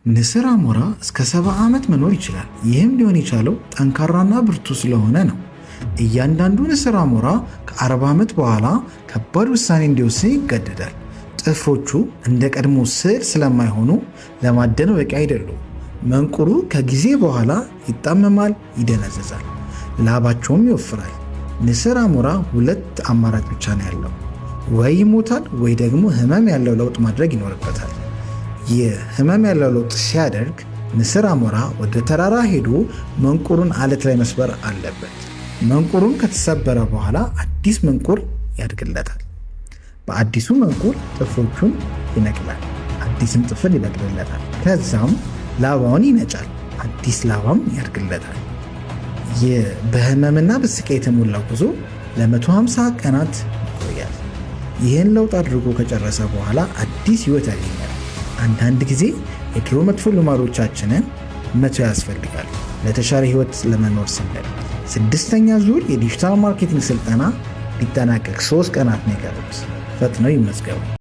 ንስር አሞራ እስከ 70 ዓመት መኖር ይችላል። ይህም ሊሆን የቻለው ጠንካራና ብርቱ ስለሆነ ነው። እያንዳንዱ ንስር አሞራ ከ40 ዓመት በኋላ ከባድ ውሳኔ እንዲወስን ይገደዳል። ጥፍሮቹ እንደ ቀድሞ ስል ስለማይሆኑ ለማደን በቂ አይደሉም። መንቁሩ ከጊዜ በኋላ ይጣመማል፣ ይደነዝዛል፣ ላባቸውም ይወፍራል። ንስር አሞራ ሁለት አማራጭ ብቻ ነው ያለው። ወይ ይሞታል ወይ ደግሞ ህመም ያለው ለውጥ ማድረግ ይኖርበታል። ይህ ህመም ያለው ለውጥ ሲያደርግ ንስር አሞራ ወደ ተራራ ሄዶ መንቁሩን አለት ላይ መስበር አለበት። መንቁሩን ከተሰበረ በኋላ አዲስ መንቁር ያድግለታል። በአዲሱ መንቁር ጥፍሮቹን ይነቅላል፣ አዲስም ጥፍር ይበቅልለታል። ከዛም ላባውን ይነጫል፣ አዲስ ላባም ያድግለታል። ይህ በህመምና በስቃይ የተሞላው ጉዞ ለ150 ቀናት ይቆያል። ይህን ለውጥ አድርጎ ከጨረሰ በኋላ አዲስ ህይወት ያገኛል። አንዳንድ ጊዜ የድሮ መጥፎ ልማዶቻችንን መተው ያስፈልጋል ለተሻለ ህይወት ለመኖር ስንል። 6ኛ ዙር የዲጂታል ማርኬቲንግ ስልጠና ሊጠናቀቅ 3 ቀናት ነው የቀሩት። ፈጥነው ይመዝገቡ።